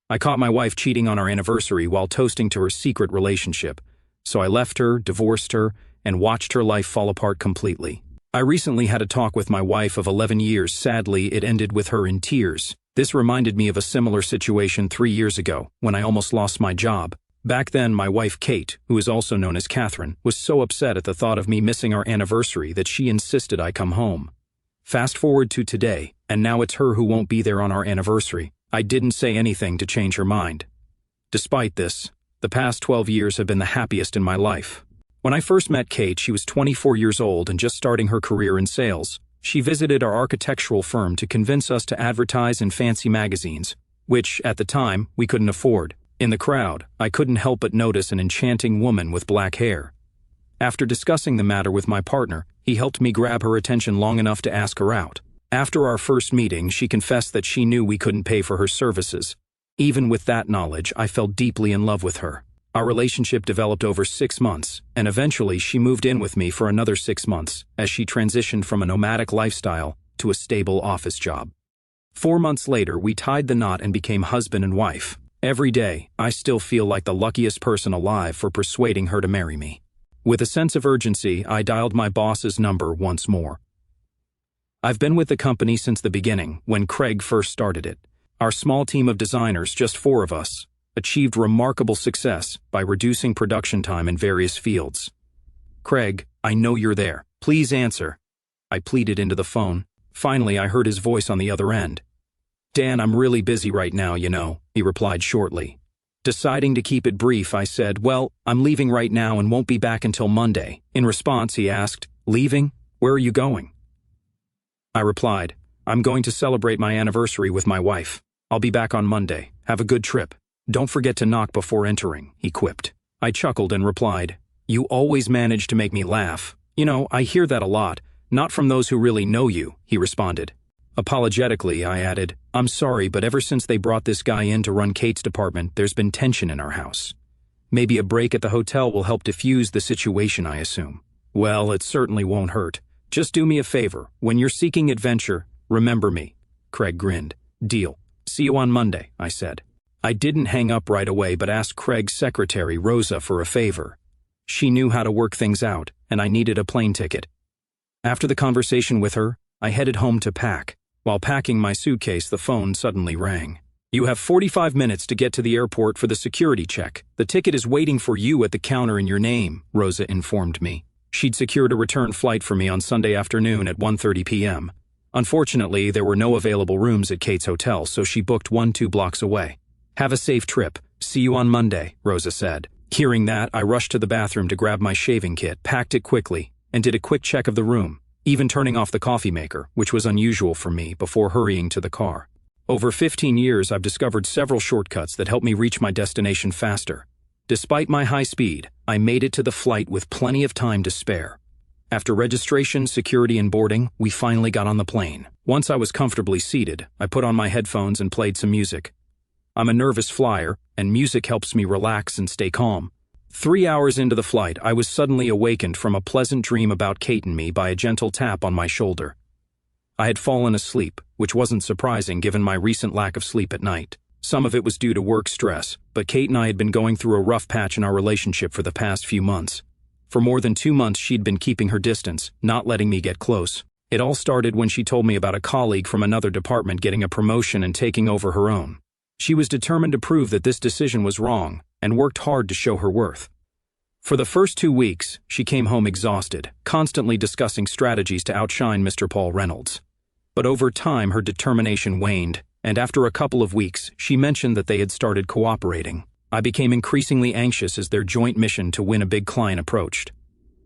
I caught my wife cheating on our anniversary while toasting to her secret relationship, so I left her, divorced her, and watched her life fall apart completely. I recently had a talk with my wife of 11 years. Sadly, it ended with her in tears. This reminded me of a similar situation 3 years ago, when I almost lost my job. Back then, my wife Kate, who is also known as Catherine, was so upset at the thought of me missing our anniversary that she insisted I come home. Fast forward to today, and now it's her who won't be there on our anniversary. I didn't say anything to change her mind. Despite this, the past 12 years have been the happiest in my life. When I first met Kate, she was 24 years old and just starting her career in sales. She visited our architectural firm to convince us to advertise in fancy magazines, which, at the time, we couldn't afford. In the crowd, I couldn't help but notice an enchanting woman with black hair. After discussing the matter with my partner, he helped me grab her attention long enough to ask her out. After our first meeting, she confessed that she knew we couldn't pay for her services. Even with that knowledge, I fell deeply in love with her. Our relationship developed over 6 months, and eventually she moved in with me for another 6 months as she transitioned from a nomadic lifestyle to a stable office job. 4 months later, we tied the knot and became husband and wife. Every day, I still feel like the luckiest person alive for persuading her to marry me. With a sense of urgency, I dialed my boss's number once more. I've been with the company since the beginning, when Craig first started it. Our small team of designers, just 4 of us, achieved remarkable success by reducing production time in various fields. "Craig, I know you're there. Please answer," I pleaded into the phone. Finally, I heard his voice on the other end. "Dan, I'm really busy right now, you know," he replied shortly. Deciding to keep it brief, I said, "Well, I'm leaving right now and won't be back until Monday." In response, he asked, "Leaving? Where are you going?" I replied, "I'm going to celebrate my anniversary with my wife. I'll be back on Monday. Have a good trip. Don't forget to knock before entering," he quipped. I chuckled and replied, "You always manage to make me laugh. You know, I hear that a lot, not from those who really know you," he responded. Apologetically, I added, "I'm sorry, but ever since they brought this guy in to run Kate's department, there's been tension in our house. Maybe a break at the hotel will help diffuse the situation, I assume." "Well, it certainly won't hurt. Just do me a favor. When you're seeking adventure, remember me." Craig grinned. "Deal. See you on Monday," I said. I didn't hang up right away but asked Craig's secretary, Rosa, for a favor. She knew how to work things out, and I needed a plane ticket. After the conversation with her, I headed home to pack. While packing my suitcase, the phone suddenly rang. "You have 45 minutes to get to the airport for the security check. The ticket is waiting for you at the counter in your name," Rosa informed me. She'd secured a return flight for me on Sunday afternoon at 1:30 p.m. Unfortunately, there were no available rooms at Kate's hotel, so she booked 2 blocks away. "Have a safe trip. See you on Monday," Rosa said. Hearing that, I rushed to the bathroom to grab my shaving kit, packed it quickly, and did a quick check of the room, even turning off the coffee maker, which was unusual for me, before hurrying to the car. Over 15 years, I've discovered several shortcuts that help me reach my destination faster. Despite my high speed, I made it to the flight with plenty of time to spare. After registration, security, and boarding, we finally got on the plane. Once I was comfortably seated, I put on my headphones and played some music. I'm a nervous flyer, and music helps me relax and stay calm. 3 hours into the flight, I was suddenly awakened from a pleasant dream about Kate and me by a gentle tap on my shoulder. I had fallen asleep, which wasn't surprising given my recent lack of sleep at night. Some of it was due to work stress, but Kate and I had been going through a rough patch in our relationship for the past few months. For more than 2 months, she'd been keeping her distance, not letting me get close. It all started when she told me about a colleague from another department getting a promotion and taking over her own. She was determined to prove that this decision was wrong, and worked hard to show her worth. For the first 2 weeks, she came home exhausted, constantly discussing strategies to outshine Mr. Paul Reynolds. But over time, her determination waned, and after a couple of weeks, she mentioned that they had started cooperating. I became increasingly anxious as their joint mission to win a big client approached.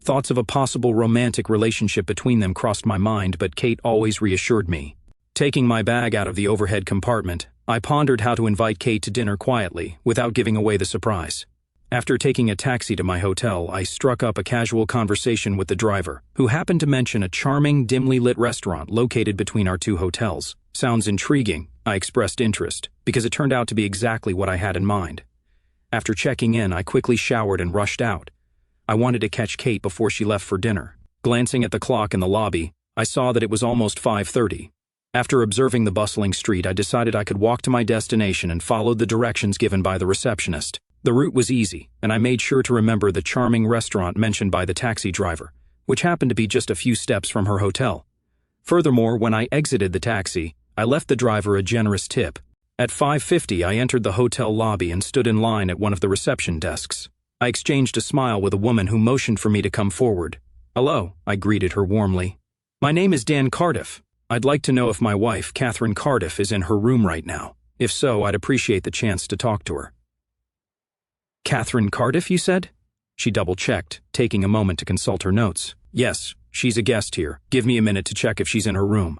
Thoughts of a possible romantic relationship between them crossed my mind, but Kate always reassured me. Taking my bag out of the overhead compartment, I pondered how to invite Kate to dinner quietly, without giving away the surprise. After taking a taxi to my hotel, I struck up a casual conversation with the driver, who happened to mention a charming, dimly lit restaurant located between our 2 hotels. "Sounds intriguing," I expressed interest, because it turned out to be exactly what I had in mind. After checking in, I quickly showered and rushed out. I wanted to catch Kate before she left for dinner. Glancing at the clock in the lobby, I saw that it was almost 5:30. After observing the bustling street, I decided I could walk to my destination and followed the directions given by the receptionist. The route was easy, and I made sure to remember the charming restaurant mentioned by the taxi driver, which happened to be just a few steps from her hotel. Furthermore, when I exited the taxi, I left the driver a generous tip. At 5:50, I entered the hotel lobby and stood in line at one of the reception desks. I exchanged a smile with a woman who motioned for me to come forward. "Hello," I greeted her warmly. "My name is Dan Cardiff. I'd like to know if my wife, Catherine Cardiff, is in her room right now. If so, I'd appreciate the chance to talk to her." "Catherine Cardiff, you said?" She double-checked, taking a moment to consult her notes. "Yes, she's a guest here. Give me a minute to check if she's in her room."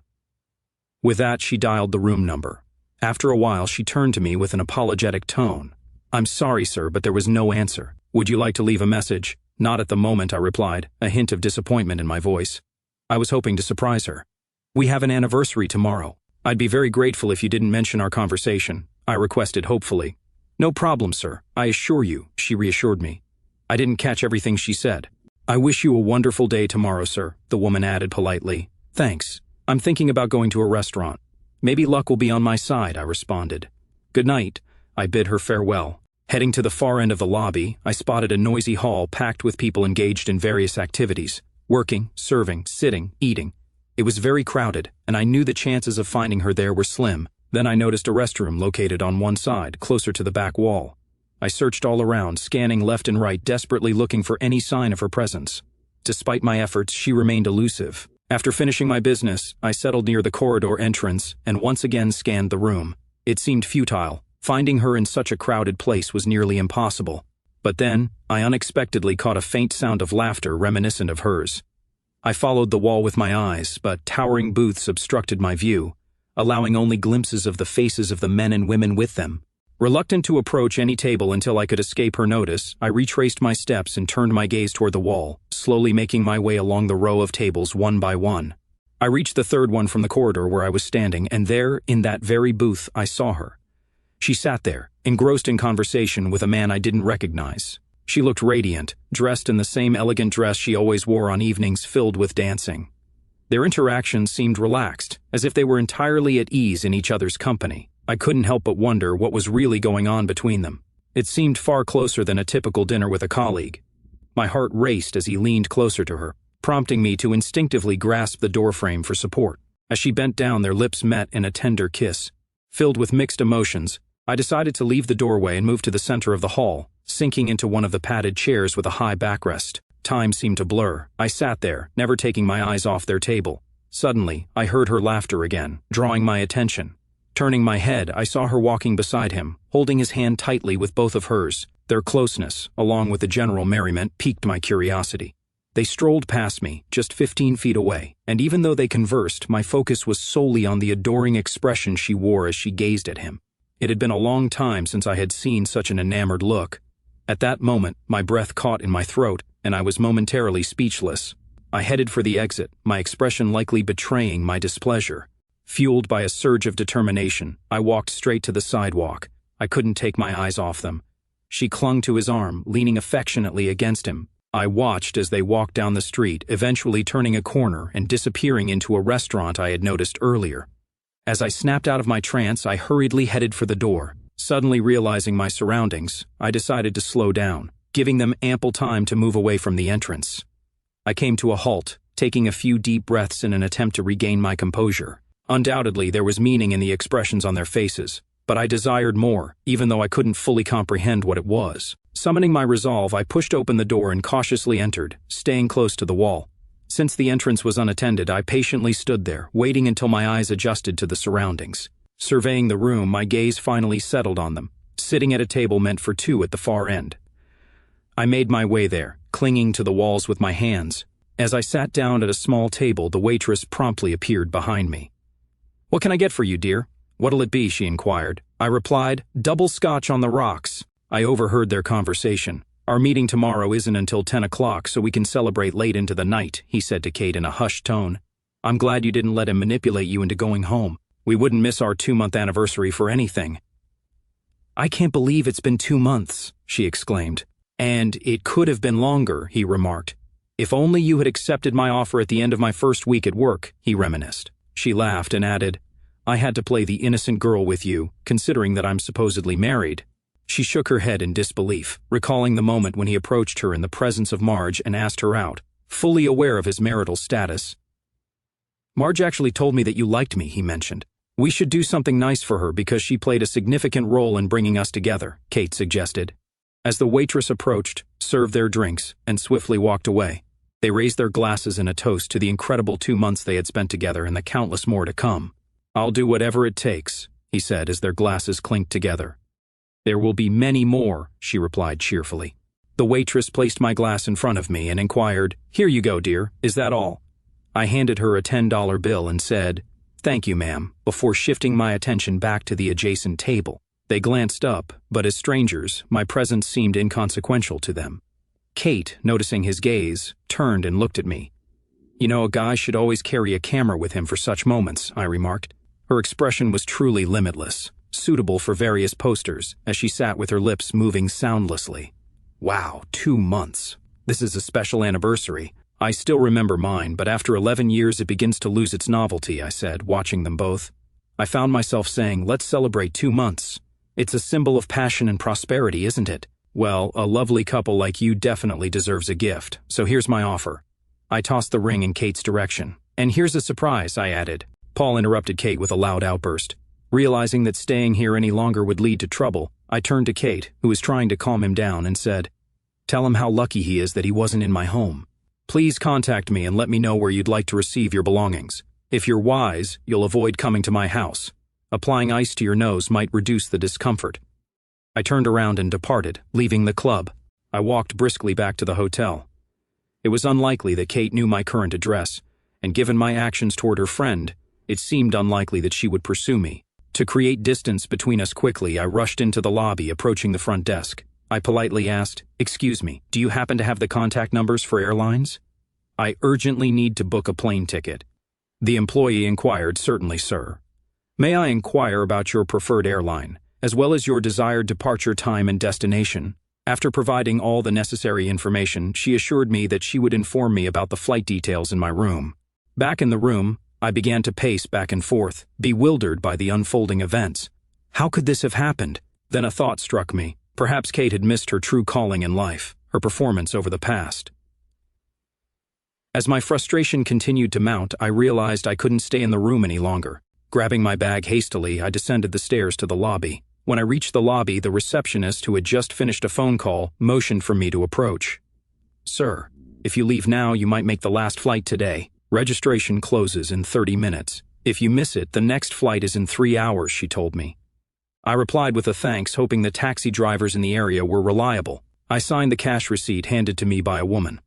With that, she dialed the room number. After a while, she turned to me with an apologetic tone. "I'm sorry, sir, but there was no answer. Would you like to leave a message?" "Not at the moment," I replied, a hint of disappointment in my voice. I was hoping to surprise her. "We have an anniversary tomorrow. I'd be very grateful if you didn't mention our conversation," I requested hopefully. "No problem, sir, I assure you," she reassured me. I didn't catch everything she said. "I wish you a wonderful day tomorrow, sir," the woman added politely. "Thanks. I'm thinking about going to a restaurant. Maybe luck will be on my side," I responded. "Good night," I bid her farewell. Heading to the far end of the lobby, I spotted a noisy hall packed with people engaged in various activities: working, serving, sitting, eating. It was very crowded, and I knew the chances of finding her there were slim. Then I noticed a restroom located on one side, closer to the back wall. I searched all around, scanning left and right, desperately looking for any sign of her presence. Despite my efforts, she remained elusive. After finishing my business, I settled near the corridor entrance and once again scanned the room. It seemed futile. Finding her in such a crowded place was nearly impossible. But then, I unexpectedly caught a faint sound of laughter reminiscent of hers. I followed the wall with my eyes, but towering booths obstructed my view, allowing only glimpses of the faces of the men and women with them. Reluctant to approach any table until I could escape her notice, I retraced my steps and turned my gaze toward the wall, slowly making my way along the row of tables one by one. I reached the third one from the corridor where I was standing, and there, in that very booth, I saw her. She sat there, engrossed in conversation with a man I didn't recognize. She looked radiant, dressed in the same elegant dress she always wore on evenings filled with dancing. Their interactions seemed relaxed, as if they were entirely at ease in each other's company. I couldn't help but wonder what was really going on between them. It seemed far closer than a typical dinner with a colleague. My heart raced as he leaned closer to her, prompting me to instinctively grasp the doorframe for support. As she bent down, their lips met in a tender kiss. Filled with mixed emotions, I decided to leave the doorway and move to the center of the hall, sinking into one of the padded chairs with a high backrest. Time seemed to blur. I sat there, never taking my eyes off their table. Suddenly, I heard her laughter again, drawing my attention. Turning my head, I saw her walking beside him, holding his hand tightly with both of hers. Their closeness, along with the general merriment, piqued my curiosity. They strolled past me, just 15 feet away, and even though they conversed, my focus was solely on the adoring expression she wore as she gazed at him. It had been a long time since I had seen such an enamored look. At that moment, my breath caught in my throat, and I was momentarily speechless. I headed for the exit, my expression likely betraying my displeasure. Fueled by a surge of determination, I walked straight to the sidewalk. I couldn't take my eyes off them. She clung to his arm, leaning affectionately against him. I watched as they walked down the street, eventually turning a corner and disappearing into a restaurant I had noticed earlier. As I snapped out of my trance, I hurriedly headed for the door. Suddenly realizing my surroundings, I decided to slow down, giving them ample time to move away from the entrance. I came to a halt, taking a few deep breaths in an attempt to regain my composure. Undoubtedly, there was meaning in the expressions on their faces, but I desired more, even though I couldn't fully comprehend what it was. Summoning my resolve, I pushed open the door and cautiously entered, staying close to the wall. Since the entrance was unattended, I patiently stood there, waiting until my eyes adjusted to the surroundings. Surveying the room, my gaze finally settled on them, sitting at a table meant for two at the far end. I made my way there, clinging to the walls with my hands. As I sat down at a small table, the waitress promptly appeared behind me. "What can I get for you, dear?" "What'll it be?" she inquired. I replied, "Double scotch on the rocks." I overheard their conversation. "Our meeting tomorrow isn't until 10 o'clock, so we can celebrate late into the night," he said to Kate in a hushed tone. "I'm glad you didn't let him manipulate you into going home. We wouldn't miss our 2-month anniversary for anything." "I can't believe it's been 2 months," she exclaimed. "And it could have been longer," he remarked. "If only you had accepted my offer at the end of my first week at work," he reminisced. She laughed and added, "I had to play the innocent girl with you, considering that I'm supposedly married." She shook her head in disbelief, recalling the moment when he approached her in the presence of Marge and asked her out, fully aware of his marital status. "Marge actually told me that you liked me," he mentioned. "We should do something nice for her because she played a significant role in bringing us together," Kate suggested. As the waitress approached, served their drinks, and swiftly walked away, they raised their glasses in a toast to the incredible 2 months they had spent together and the countless more to come. "I'll do whatever it takes," he said as their glasses clinked together. "There will be many more," she replied cheerfully. The waitress placed my glass in front of me and inquired, "Here you go, dear, is that all?" I handed her a $10 bill and said, "Thank you, ma'am," before shifting my attention back to the adjacent table. They glanced up, but as strangers, my presence seemed inconsequential to them. Kate, noticing his gaze, turned and looked at me. "You know, a guy should always carry a camera with him for such moments," I remarked. Her expression was truly limitless, suitable for various posters, as she sat with her lips moving soundlessly. Wow, 2 months. This is a special anniversary. I still remember mine, but after 11 years it begins to lose its novelty, I said, watching them both. I found myself saying, "Let's celebrate 2 months. It's a symbol of passion and prosperity, isn't it? Well, a lovely couple like you definitely deserves a gift, so here's my offer." I tossed the ring in Kate's direction. "And here's a surprise," I added. Paul interrupted Kate with a loud outburst. Realizing that staying here any longer would lead to trouble, I turned to Kate, who was trying to calm him down, and said, "Tell him how lucky he is that he wasn't in my home. Please contact me and let me know where you'd like to receive your belongings. If you're wise, you'll avoid coming to my house. Applying ice to your nose might reduce the discomfort." I turned around and departed, leaving the club. I walked briskly back to the hotel. It was unlikely that Kate knew my current address, and given my actions toward her friend, it seemed unlikely that she would pursue me. To create distance between us quickly, I rushed into the lobby, approaching the front desk. I politely asked, "Excuse me, do you happen to have the contact numbers for airlines? I urgently need to book a plane ticket." The employee inquired, "Certainly, sir. May I inquire about your preferred airline, as well as your desired departure time and destination?" After providing all the necessary information, she assured me that she would inform me about the flight details in my room. Back in the room, I began to pace back and forth, bewildered by the unfolding events. How could this have happened? Then a thought struck me. Perhaps Kate had missed her true calling in life, her performance over the past. As my frustration continued to mount, I realized I couldn't stay in the room any longer. Grabbing my bag hastily, I descended the stairs to the lobby. When I reached the lobby, the receptionist, who had just finished a phone call, motioned for me to approach. "Sir, if you leave now, you might make the last flight today. Registration closes in 30 minutes. If you miss it, the next flight is in 3 hours, she told me. I replied with a thanks, hoping the taxi drivers in the area were reliable. I signed the cash receipt handed to me by a woman.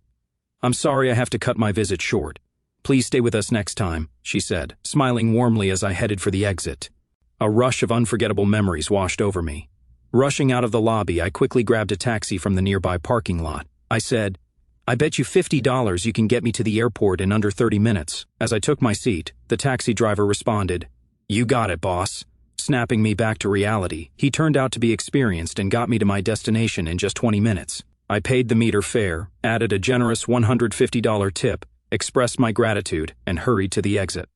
"I'm sorry I have to cut my visit short. Please stay with us next time," she said, smiling warmly as I headed for the exit. A rush of unforgettable memories washed over me. Rushing out of the lobby, I quickly grabbed a taxi from the nearby parking lot. I said, "I bet you $50 you can get me to the airport in under 30 minutes. As I took my seat, the taxi driver responded, "You got it, boss." Snapping me back to reality, he turned out to be experienced and got me to my destination in just 20 minutes. I paid the meter fare, added a generous $150 tip, expressed my gratitude, and hurried to the exit.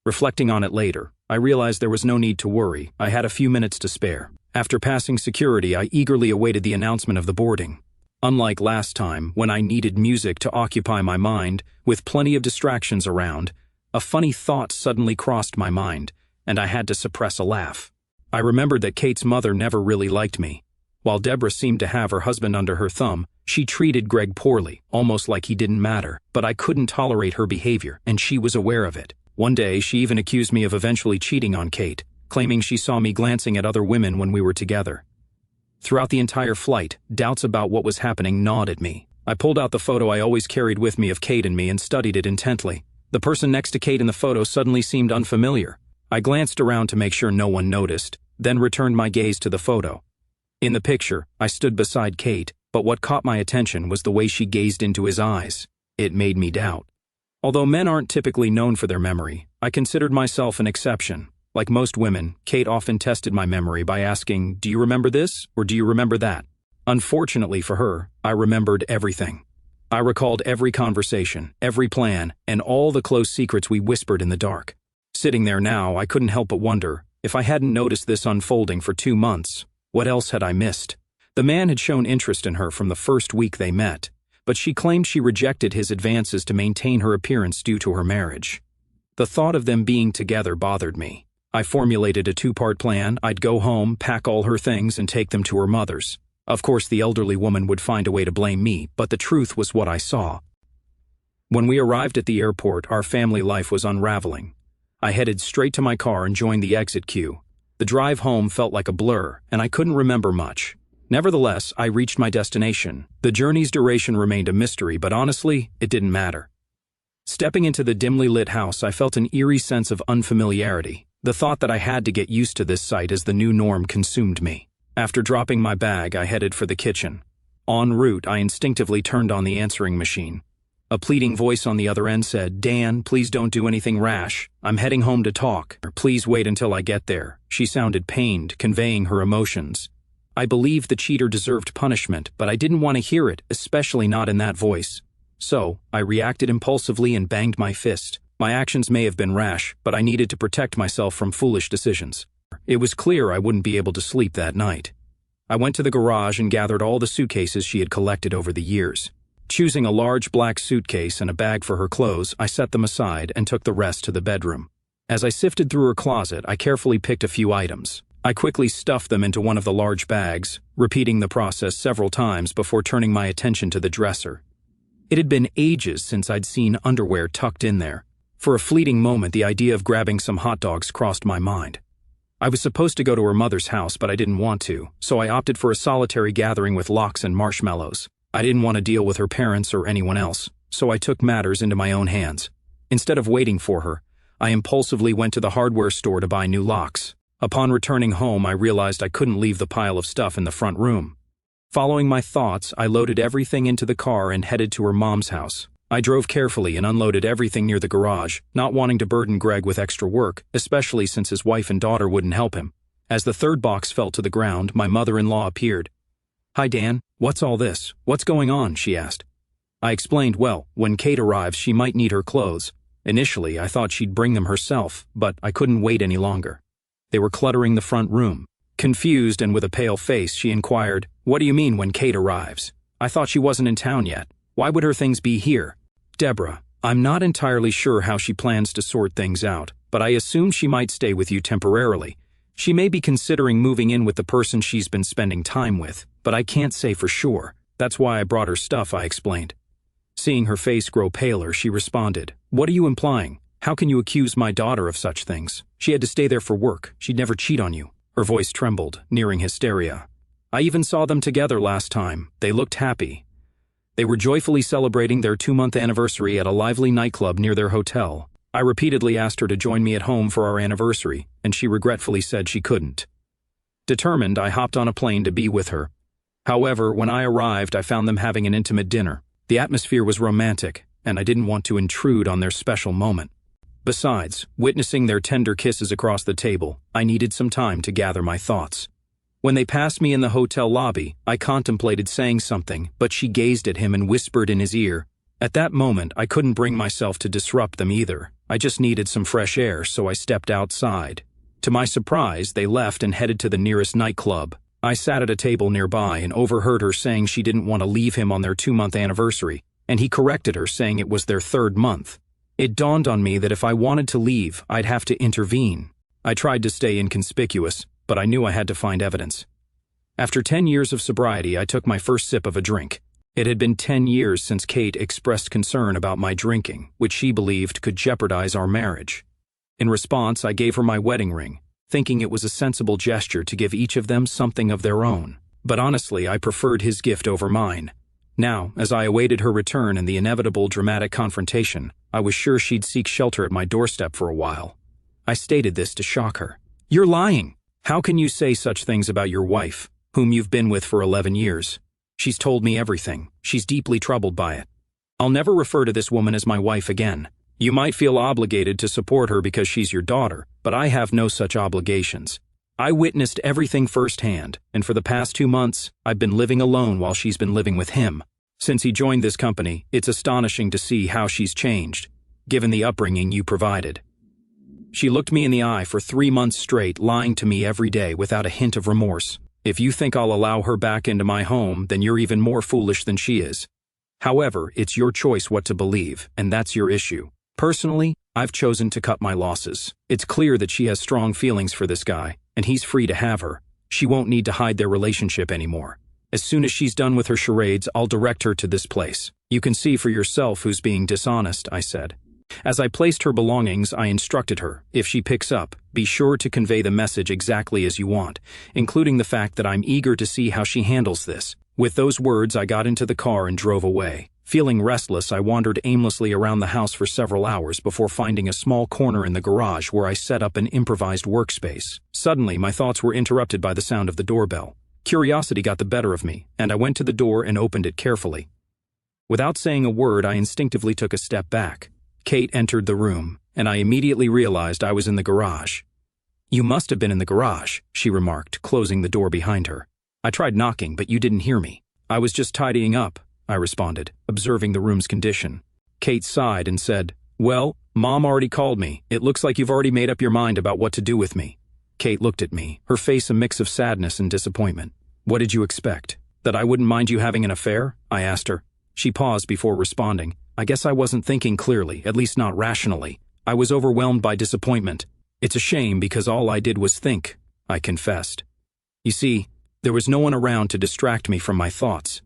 Reflecting on it later, I realized there was no need to worry. I had a few minutes to spare. After passing security, I eagerly awaited the announcement of the boarding. Unlike last time, when I needed music to occupy my mind, with plenty of distractions around, a funny thought suddenly crossed my mind, and I had to suppress a laugh. I remembered that Kate's mother never really liked me. While Deborah seemed to have her husband under her thumb, she treated Greg poorly, almost like he didn't matter, but I couldn't tolerate her behavior, and she was aware of it. One day, she even accused me of eventually cheating on Kate, claiming she saw me glancing at other women when we were together. Throughout the entire flight, doubts about what was happening gnawed at me. I pulled out the photo I always carried with me of Kate and me and studied it intently. The person next to Kate in the photo suddenly seemed unfamiliar. I glanced around to make sure no one noticed, then returned my gaze to the photo. In the picture, I stood beside Kate, but what caught my attention was the way she gazed into his eyes. It made me doubt. Although men aren't typically known for their memory, I considered myself an exception. Like most women, Kate often tested my memory by asking, "Do you remember this, or do you remember that?" Unfortunately for her, I remembered everything. I recalled every conversation, every plan, and all the close secrets we whispered in the dark. Sitting there now, I couldn't help but wonder, if I hadn't noticed this unfolding for 2 months, what else had I missed? The man had shown interest in her from the first week they met, but she claimed she rejected his advances to maintain her appearance due to her marriage. The thought of them being together bothered me. I formulated a 2-part plan. I'd go home, pack all her things, and take them to her mother's. Of course, the elderly woman would find a way to blame me, but the truth was what I saw. When we arrived at the airport, our family life was unraveling. I headed straight to my car and joined the exit queue. The drive home felt like a blur, and I couldn't remember much. Nevertheless, I reached my destination. The journey's duration remained a mystery, but honestly, it didn't matter. Stepping into the dimly lit house, I felt an eerie sense of unfamiliarity. The thought that I had to get used to this sight as the new norm consumed me. After dropping my bag, I headed for the kitchen. En route, I instinctively turned on the answering machine. A pleading voice on the other end said, "Dan, please don't do anything rash. I'm heading home to talk. Please wait until I get there." She sounded pained, conveying her emotions. I believed the cheater deserved punishment, but I didn't want to hear it, especially not in that voice. So, I reacted impulsively and banged my fist. My actions may have been rash, but I needed to protect myself from foolish decisions. It was clear I wouldn't be able to sleep that night. I went to the garage and gathered all the suitcases she had collected over the years. Choosing a large black suitcase and a bag for her clothes, I set them aside and took the rest to the bedroom. As I sifted through her closet, I carefully picked a few items. I quickly stuffed them into one of the large bags, repeating the process several times before turning my attention to the dresser. It had been ages since I'd seen underwear tucked in there. For a fleeting moment, the idea of grabbing some hot dogs crossed my mind. I was supposed to go to her mother's house, but I didn't want to, so I opted for a solitary gathering with lox and marshmallows. I didn't want to deal with her parents or anyone else, so I took matters into my own hands. Instead of waiting for her, I impulsively went to the hardware store to buy new locks. Upon returning home, I realized I couldn't leave the pile of stuff in the front room. Following my thoughts, I loaded everything into the car and headed to her mom's house. I drove carefully and unloaded everything near the garage, not wanting to burden Greg with extra work, especially since his wife and daughter wouldn't help him. As the third box fell to the ground, my mother-in-law appeared. "Hi, Dan. What's all this? What's going on?" she asked. I explained, well, when Kate arrives, she might need her clothes. Initially, I thought she'd bring them herself, but I couldn't wait any longer. They were cluttering the front room. Confused and with a pale face, she inquired, "What do you mean when Kate arrives? I thought she wasn't in town yet. Why would her things be here?" "Deborah, I'm not entirely sure how she plans to sort things out, but I assume she might stay with you temporarily. She may be considering moving in with the person she's been spending time with, but I can't say for sure. That's why I brought her stuff," I explained. Seeing her face grow paler, she responded, "What are you implying? How can you accuse my daughter of such things? She had to stay there for work. She'd never cheat on you." Her voice trembled, nearing hysteria. "I even saw them together last time. They looked happy." They were joyfully celebrating their 2-month anniversary at a lively nightclub near their hotel. I repeatedly asked her to join me at home for our anniversary, and she regretfully said she couldn't. Determined, I hopped on a plane to be with her. However, when I arrived, I found them having an intimate dinner. The atmosphere was romantic, and I didn't want to intrude on their special moment. Besides, witnessing their tender kisses across the table, I needed some time to gather my thoughts. When they passed me in the hotel lobby, I contemplated saying something, but she gazed at him and whispered in his ear. At that moment, I couldn't bring myself to disrupt them either. I just needed some fresh air, so I stepped outside. To my surprise, they left and headed to the nearest nightclub. I sat at a table nearby and overheard her saying she didn't want to leave him on their 2-month anniversary, and he corrected her, saying it was their 3rd month. It dawned on me that if I wanted to leave, I'd have to intervene. I tried to stay inconspicuous, but I knew I had to find evidence. After 10 years of sobriety, I took my first sip of a drink. It had been 10 years since Kate expressed concern about my drinking, which she believed could jeopardize our marriage. In response, I gave her my wedding ring, thinking it was a sensible gesture to give each of them something of their own. But honestly, I preferred his gift over mine. Now, as I awaited her return and the inevitable dramatic confrontation, I was sure she'd seek shelter at my doorstep for a while. I stated this to shock her. "You're lying! How can you say such things about your wife, whom you've been with for 11 years? She's told me everything. She's deeply troubled by it. I'll never refer to this woman as my wife again. You might feel obligated to support her because she's your daughter, but I have no such obligations. I witnessed everything firsthand, and for the past 2 months, I've been living alone while she's been living with him. Since he joined this company, it's astonishing to see how she's changed, given the upbringing you provided." She looked me in the eye for 3 months straight, lying to me every day without a hint of remorse. If you think I'll allow her back into my home, then you're even more foolish than she is. However, it's your choice what to believe, and that's your issue. Personally, I've chosen to cut my losses. It's clear that she has strong feelings for this guy, and he's free to have her. She won't need to hide their relationship anymore. As soon as she's done with her charades, I'll direct her to this place. You can see for yourself who's being dishonest, I said. As I placed her belongings, I instructed her, if she picks up, be sure to convey the message exactly as you want, including the fact that I'm eager to see how she handles this. With those words, I got into the car and drove away. Feeling restless, I wandered aimlessly around the house for several hours before finding a small corner in the garage where I set up an improvised workspace. Suddenly, my thoughts were interrupted by the sound of the doorbell. Curiosity got the better of me, and I went to the door and opened it carefully. Without saying a word, I instinctively took a step back. Kate entered the room, and I immediately realized I was in the garage. "You must have been in the garage," she remarked, closing the door behind her. "I tried knocking, but you didn't hear me." "I was just tidying up," I responded, observing the room's condition. Kate sighed and said, "Well, Mom already called me. It looks like you've already made up your mind about what to do with me." Kate looked at me, her face a mix of sadness and disappointment. "What did you expect? That I wouldn't mind you having an affair?" I asked her. She paused before responding. "I guess I wasn't thinking clearly, at least not rationally. I was overwhelmed by disappointment. It's a shame because all I did was think," I confessed. "You see, there was no one around to distract me from my thoughts.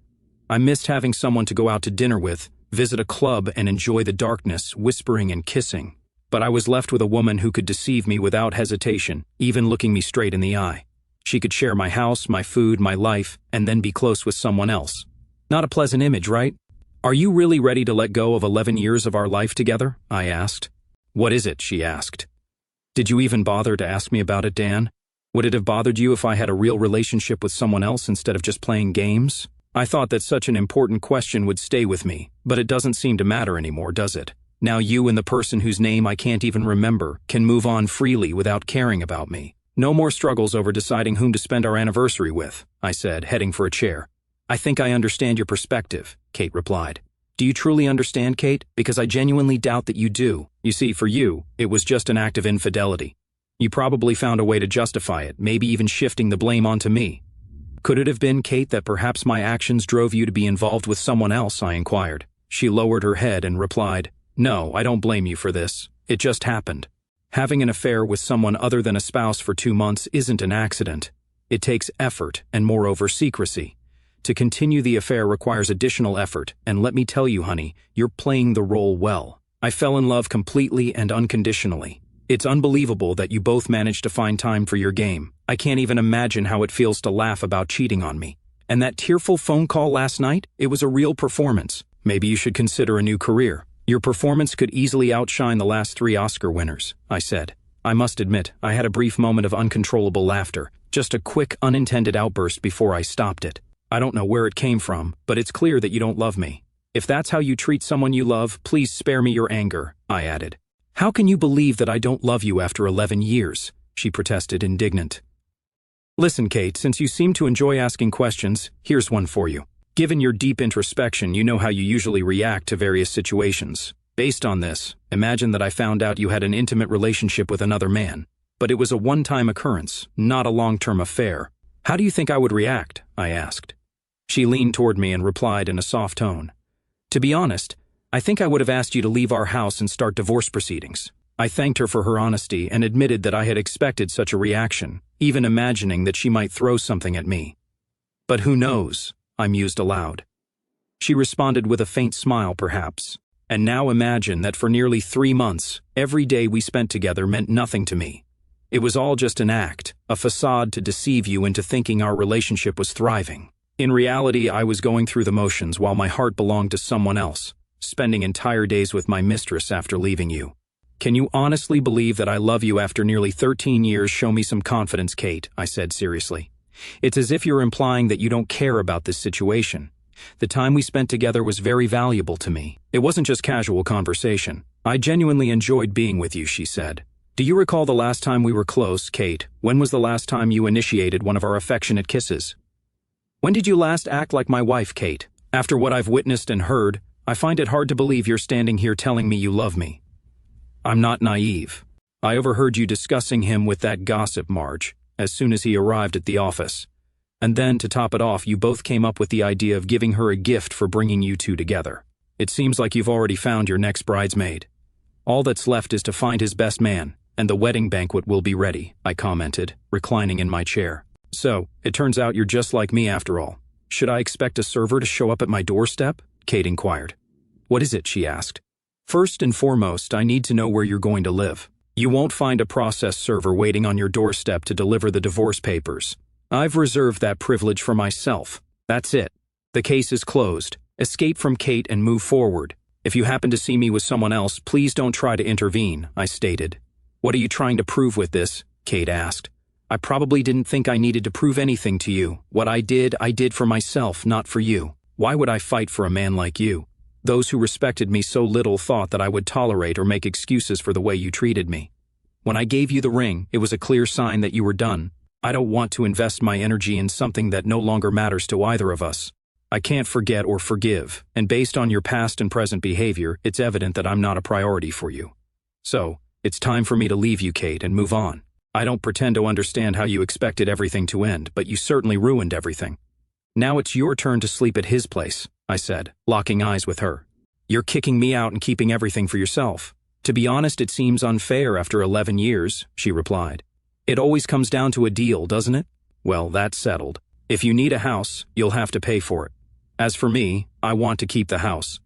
I missed having someone to go out to dinner with, visit a club, and enjoy the darkness, whispering and kissing. But I was left with a woman who could deceive me without hesitation, even looking me straight in the eye. She could share my house, my food, my life, and then be close with someone else. Not a pleasant image, right? Are you really ready to let go of 11 years of our life together?" I asked. "What is it?" she asked. "Did you even bother to ask me about it, Dan? Would it have bothered you if I had a real relationship with someone else instead of just playing games? I thought that such an important question would stay with me, but it doesn't seem to matter anymore, does it? Now you and the person whose name I can't even remember can move on freely without caring about me. No more struggles over deciding whom to spend our anniversary with," I said, heading for a chair. "I think I understand your perspective," Kate replied. "Do you truly understand, Kate? Because I genuinely doubt that you do. You see, for you, it was just an act of infidelity. You probably found a way to justify it, maybe even shifting the blame onto me." "Could it have been, Kate, that perhaps my actions drove you to be involved with someone else?" I inquired. She lowered her head and replied, "No, I don't blame you for this. It just happened. Having an affair with someone other than a spouse for 2 months isn't an accident. It takes effort and, moreover, secrecy. To continue the affair requires additional effort, and let me tell you, honey, you're playing the role well. I fell in love completely and unconditionally. It's unbelievable that you both managed to find time for your game. I can't even imagine how it feels to laugh about cheating on me. And that tearful phone call last night, it was a real performance. Maybe you should consider a new career. Your performance could easily outshine the last 3 Oscar winners," I said. I must admit, I had a brief moment of uncontrollable laughter, just a quick, unintended outburst before I stopped it. "I don't know where it came from, but it's clear that you don't love me. If that's how you treat someone you love, please spare me your anger," I added. "How can you believe that I don't love you after 11 years? She protested, indignant. "Listen, Kate, since you seem to enjoy asking questions, here's one for you. Given your deep introspection, you know how you usually react to various situations. Based on this, imagine that I found out you had an intimate relationship with another man, but it was a one-time occurrence, not a long-term affair. How do you think I would react?" I asked. She leaned toward me and replied in a soft tone, "To be honest, I think I would have asked you to leave our house and start divorce proceedings." I thanked her for her honesty and admitted that I had expected such a reaction, even imagining that she might throw something at me. "But who knows?" I mused aloud. She responded with a faint smile, perhaps. "And now imagine that for nearly 3 months, every day we spent together meant nothing to me. It was all just an act, a facade to deceive you into thinking our relationship was thriving. In reality, I was going through the motions while my heart belonged to someone else, spending entire days with my mistress after leaving you. Can you honestly believe that I love you after nearly 13 years? Show me some confidence, Kate," I said seriously. "It's as if you're implying that you don't care about this situation. The time we spent together was very valuable to me. It wasn't just casual conversation. I genuinely enjoyed being with you," she said. "Do you recall the last time we were close, Kate? When was the last time you initiated one of our affectionate kisses? When did you last act like my wife, Kate? After what I've witnessed and heard, I find it hard to believe you're standing here telling me you love me." "I'm not naive. I overheard you discussing him with that gossip Marge, as soon as he arrived at the office. And then, to top it off, you both came up with the idea of giving her a gift for bringing you two together. It seems like you've already found your next bridesmaid. All that's left is to find his best man, and the wedding banquet will be ready, I commented, reclining in my chair. So, it turns out you're just like me after all. Should I expect a server to show up at my doorstep? Kate inquired. What is it? She asked. First and foremost, I need to know where you're going to live. You won't find a process server waiting on your doorstep to deliver the divorce papers. I've reserved that privilege for myself. That's it. The case is closed. Escape from Kate and move forward. If you happen to see me with someone else, please don't try to intervene, I stated. What are you trying to prove with this? Kate asked. I probably didn't think I needed to prove anything to you. What I did for myself, not for you. Why would I fight for a man like you? Those who respected me so little thought that I would tolerate or make excuses for the way you treated me. When I gave you the ring, it was a clear sign that you were done. I don't want to invest my energy in something that no longer matters to either of us. I can't forget or forgive, and based on your past and present behavior, it's evident that I'm not a priority for you. So, it's time for me to leave you, Kate, and move on. I don't pretend to understand how you expected everything to end, but you certainly ruined everything. Now it's your turn to sleep at his place, I said, locking eyes with her. You're kicking me out and keeping everything for yourself. To be honest, it seems unfair after 11 years, she replied. It always comes down to a deal, doesn't it? Well, that's settled. If you need a house, you'll have to pay for it. As for me, I want to keep the house.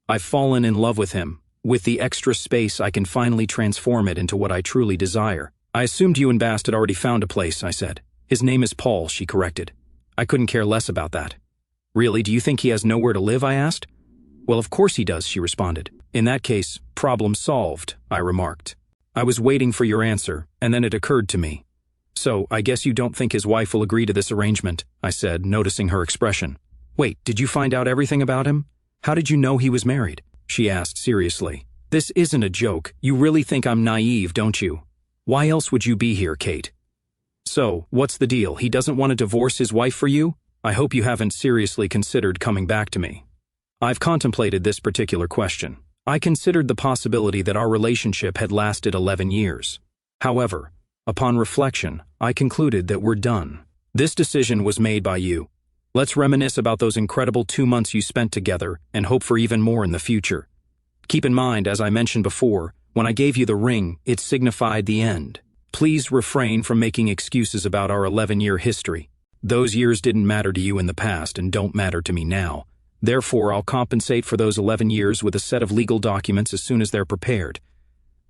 I've fallen in love with him. With the extra space, I can finally transform it into what I truly desire. I assumed you and Bast had already found a place, I said. His name is Paul, she corrected. I couldn't care less about that. Really, do you think he has nowhere to live, I asked. Well, of course he does, she responded. In that case, problem solved, I remarked. I was waiting for your answer, and then it occurred to me. So, I guess you don't think his wife will agree to this arrangement, I said, noticing her expression. Wait, did you find out everything about him? How did you know he was married? She asked seriously. This isn't a joke. You really think I'm naive, don't you? Why else would you be here, Kate? So, what's the deal? He doesn't want to divorce his wife for you? I hope you haven't seriously considered coming back to me. I've contemplated this particular question. I considered the possibility that our relationship had lasted 11 years. However, upon reflection, I concluded that we're done. This decision was made by you. Let's reminisce about those incredible 2 months you spent together and hope for even more in the future. Keep in mind, as I mentioned before, when I gave you the ring, it signified the end. Please refrain from making excuses about our 11-year history. Those years didn't matter to you in the past and don't matter to me now. Therefore, I'll compensate for those 11 years with a set of legal documents as soon as they're prepared.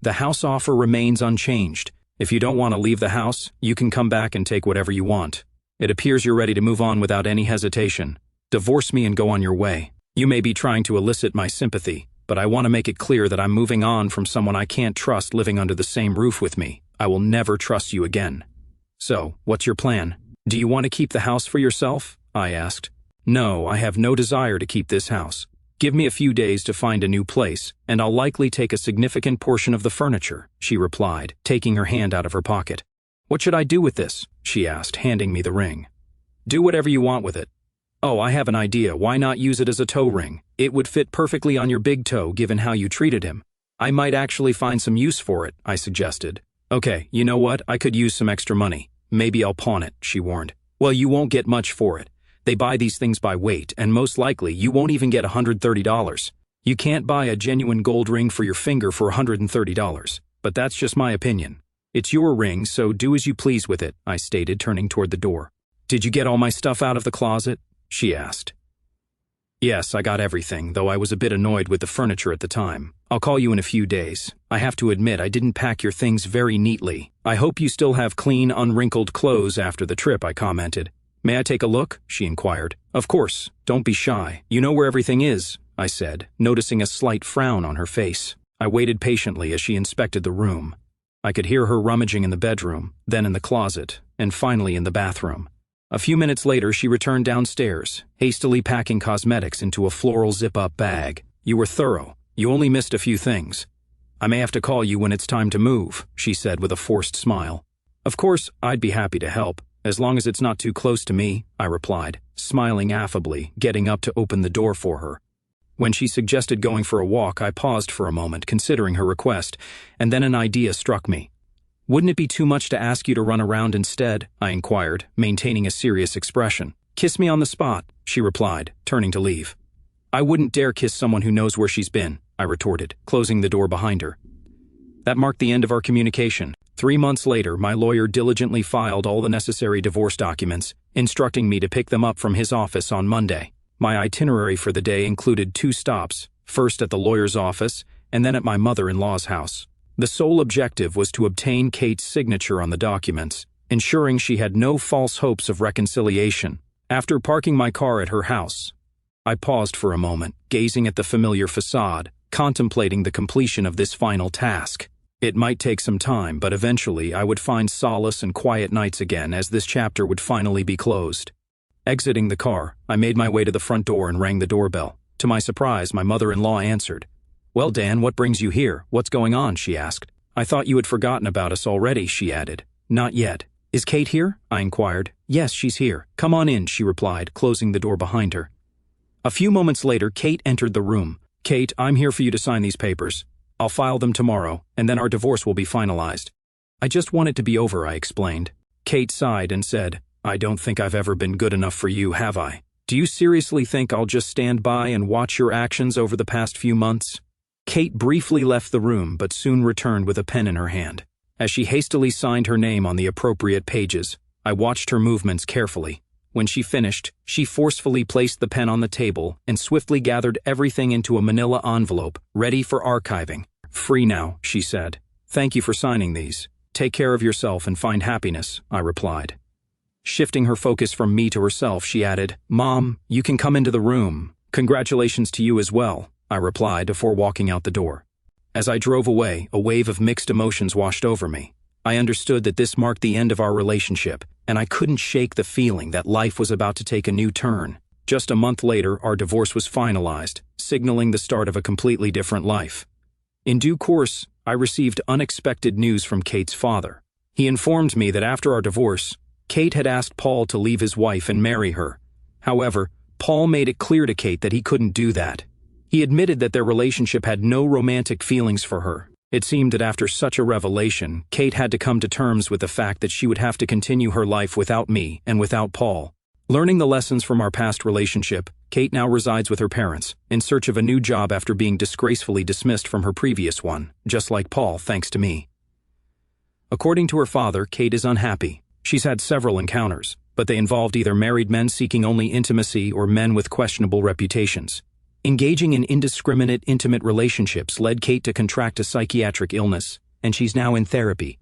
The house offer remains unchanged. If you don't want to leave the house, you can come back and take whatever you want. It appears you're ready to move on without any hesitation. Divorce me and go on your way. You may be trying to elicit my sympathy, but I want to make it clear that I'm moving on from someone I can't trust living under the same roof with me. I will never trust you again. So, what's your plan? Do you want to keep the house for yourself? I asked. No, I have no desire to keep this house. Give me a few days to find a new place, and I'll likely take a significant portion of the furniture, she replied, taking her hand out of her pocket. What should I do with this? She asked, handing me the ring. Do whatever you want with it. Oh, I have an idea. Why not use it as a toe ring? It would fit perfectly on your big toe given how you treated him. I might actually find some use for it, I suggested. Okay, you know what? I could use some extra money. Maybe I'll pawn it, she warned. Well, you won't get much for it. They buy these things by weight, and most likely you won't even get $130. You can't buy a genuine gold ring for your finger for $130, but that's just my opinion. It's your ring, so do as you please with it, I stated, turning toward the door. Did you get all my stuff out of the closet? She asked. Yes, I got everything, though I was a bit annoyed with the furniture at the time. I'll call you in a few days. I have to admit I didn't pack your things very neatly. I hope you still have clean, unwrinkled clothes after the trip, I commented. May I take a look? She inquired. Of course. Don't be shy. You know where everything is, I said, noticing a slight frown on her face. I waited patiently as she inspected the room. I could hear her rummaging in the bedroom, then in the closet, and finally in the bathroom. A few minutes later, she returned downstairs, hastily packing cosmetics into a floral zip-up bag. You were thorough. You only missed a few things. I may have to call you when it's time to move, she said with a forced smile. Of course, I'd be happy to help. As long as it's not too close to me, I replied, smiling affably, getting up to open the door for her. When she suggested going for a walk, I paused for a moment, considering her request, and then an idea struck me. "Wouldn't it be too much to ask you to run around instead?" I inquired, maintaining a serious expression. "Kiss me on the spot," she replied, turning to leave. "I wouldn't dare kiss someone who knows where she's been," I retorted, closing the door behind her. That marked the end of our communication. 3 months later, my lawyer diligently filed all the necessary divorce documents, instructing me to pick them up from his office on Monday. My itinerary for the day included 2 stops, first at the lawyer's office and then at my mother-in-law's house. The sole objective was to obtain Kate's signature on the documents, ensuring she had no false hopes of reconciliation. After parking my car at her house, I paused for a moment, gazing at the familiar facade, contemplating the completion of this final task. It might take some time, but eventually I would find solace and quiet nights again, as this chapter would finally be closed. Exiting the car, I made my way to the front door and rang the doorbell. To my surprise, my mother-in-law answered. "Well, Dan, what brings you here? What's going on?" she asked. "I thought you had forgotten about us already," she added. "Not yet. Is Kate here?" I inquired. "Yes, she's here. Come on in," she replied, closing the door behind her. A few moments later, Kate entered the room. "Kate, I'm here for you to sign these papers. I'll file them tomorrow, and then our divorce will be finalized." "I just want it to be over," I explained. Kate sighed and said, "I don't think I've ever been good enough for you, have I? Do you seriously think I'll just stand by and watch your actions over the past few months?" Kate briefly left the room, but soon returned with a pen in her hand. As she hastily signed her name on the appropriate pages, I watched her movements carefully. When she finished, she forcefully placed the pen on the table and swiftly gathered everything into a manila envelope, ready for archiving. "Free now," she said. "Thank you for signing these. Take care of yourself and find happiness," I replied. Shifting her focus from me to herself, she added, "Mom, you can come into the room. Congratulations to you as well," I replied before walking out the door. As I drove away, a wave of mixed emotions washed over me. I understood that this marked the end of our relationship, and I couldn't shake the feeling that life was about to take a new turn. Just a month later, our divorce was finalized, signaling the start of a completely different life. In due course, I received unexpected news from Kate's father. He informed me that after our divorce, Kate had asked Paul to leave his wife and marry her. However, Paul made it clear to Kate that he couldn't do that. He admitted that their relationship had no romantic feelings for her. It seemed that after such a revelation, Kate had to come to terms with the fact that she would have to continue her life without me and without Paul. Learning the lessons from our past relationship, Kate now resides with her parents, in search of a new job after being disgracefully dismissed from her previous one, just like Paul, thanks to me. According to her father, Kate is unhappy. She's had several encounters, but they involved either married men seeking only intimacy or men with questionable reputations. Engaging in indiscriminate, intimate relationships led Kate to contract a psychiatric illness, and she's now in therapy.